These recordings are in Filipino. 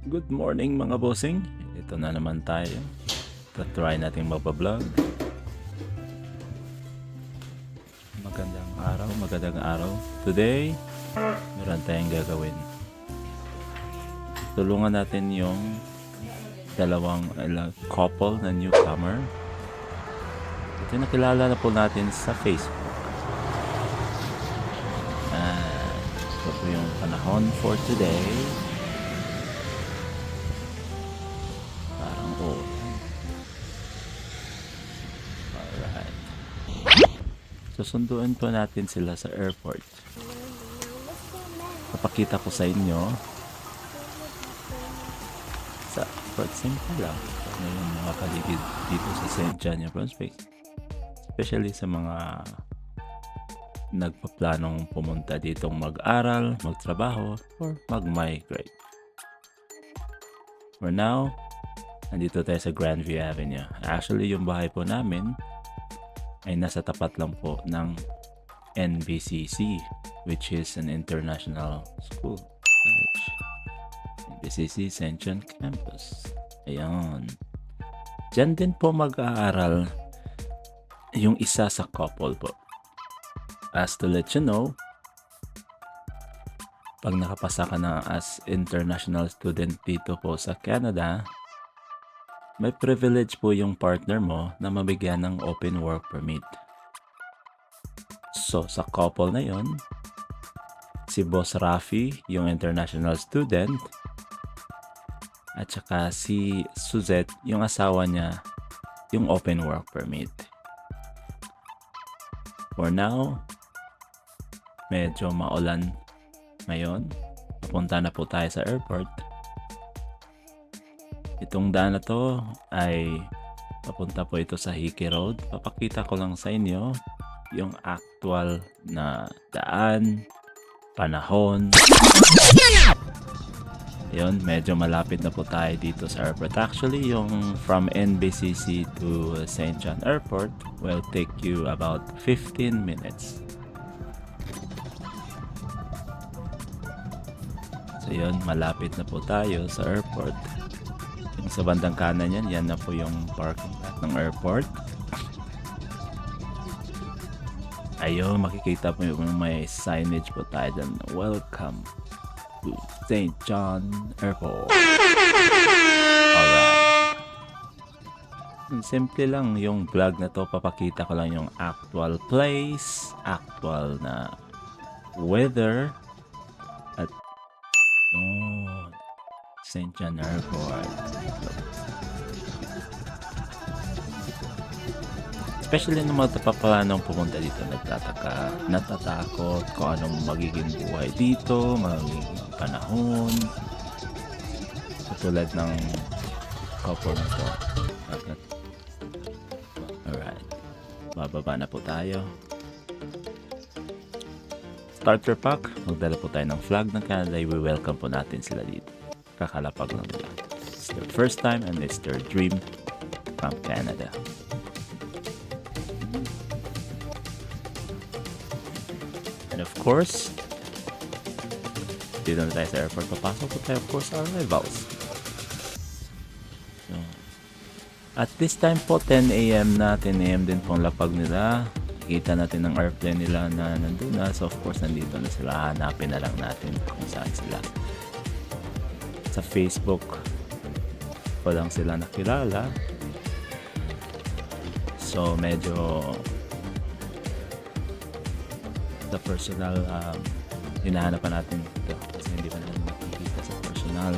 Good morning mga bossing. Ito na naman tayo. Try natin magpa-vlog. Magandang araw. Today, meron tayong gagawin. Tulungan natin yung dalawang couple na newcomer. Ito nakilala na po natin sa Facebook. Ito po yung panahon for today. Susunduin po natin sila sa airport. Papakita ko sa inyo sa airport, simple lang ano yung mga paligid dito sa St. John, especially sa mga nagpaplanong pumunta ditong mag-aral, magtrabaho, or mag-migrate. For now, nandito tayo sa Grandview Avenue. Actually, yung bahay po namin ay nasa tapat lang po ng NBCC, which is an international school college. NBCC Saint John campus. Ayan. Diyan din po mag-aaral yung isa sa couple po. As to let you know, pag nakapasa ka na as international student dito po sa Canada, may privilege po yung partner mo na mabigyan ng open work permit. So, sa couple na yon, si Boss Rafi, yung international student, at saka si Suzette, yung asawa niya, yung open work permit. For now, medyo maulan ngayon. Papunta na po tayo sa airport. Itong daan na to ay papunta po ito sa Hickey Road. Papakita ko lang sa inyo yung actual na daan, panahon. Yun, medyo malapit na po tayo dito sa airport. Actually, yung from NBCC to Saint John Airport will take you about 15 minutes. So yun, malapit na po tayo sa airport. Sa bandang kanan yan na po yung parking lot ng airport. Ayun, makikita po yung may signage po tayo dyan. Welcome to Saint John Airport. Alright. Simple lang yung vlog na to. Papakita ko lang yung actual place, actual na weather, at Saint John Airport. Especially nung mga papalanong pumunta dito, natatakot kung anong magiging buhay dito, magiging panahon. Katulad ng couple na to. Alright. Bababa na po tayo. Starter pack. Magdala po tayo ng flag ng Canada. I-welcome po natin sila dito. Kakalapag lang nila. It's their first time and it's their dream from Canada. And of course, dito na tayo sa airport. Papasok po tayo, of course, our arrivals. So, at this time po, 10 a.m. na, 10 a.m. din pong lapag nila. Kita natin ang airplane nila na nandun na. So, of course, nandito na sila. Hanapin na lang natin kung saan sila. Sa Facebook ko lang sila nakilala, so medyo sa personal hinahanap pa natin ito kasi hindi pa natin makikita sa personal.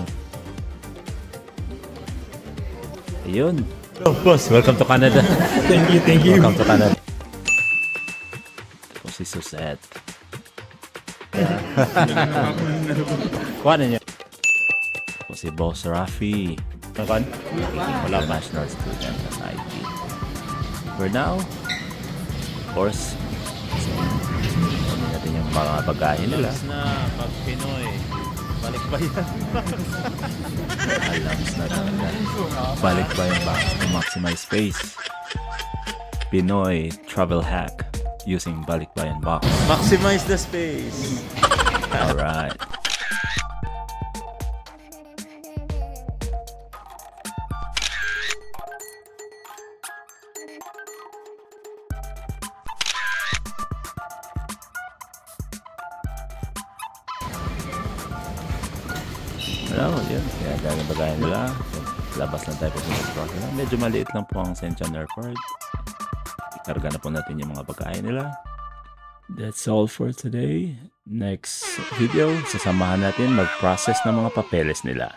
Ayun. Oh boss, welcome to Canada. Thank you. Welcome to Canada. Ito si Suzette. Kuha na niyo si Boss Rafi. Wala national student as IT. For now, of course, hindi natin yung mga bagahe nila. Na pag Pinoy, balik ba yan? Alams na talaga. Balik ba yung box to maximize space? Pinoy travel hack using balikbayan box. Maximize the space. Alright. Hello, yun. Kaya galing bagayan nila. Labas lang tayo pupunta sa process. Medyo maliit lang po ang Saint John Airport. Ikarga na po natin yung mga pagkain nila. That's all for today. Next video, sasamahan natin mag-process ng mga papeles nila.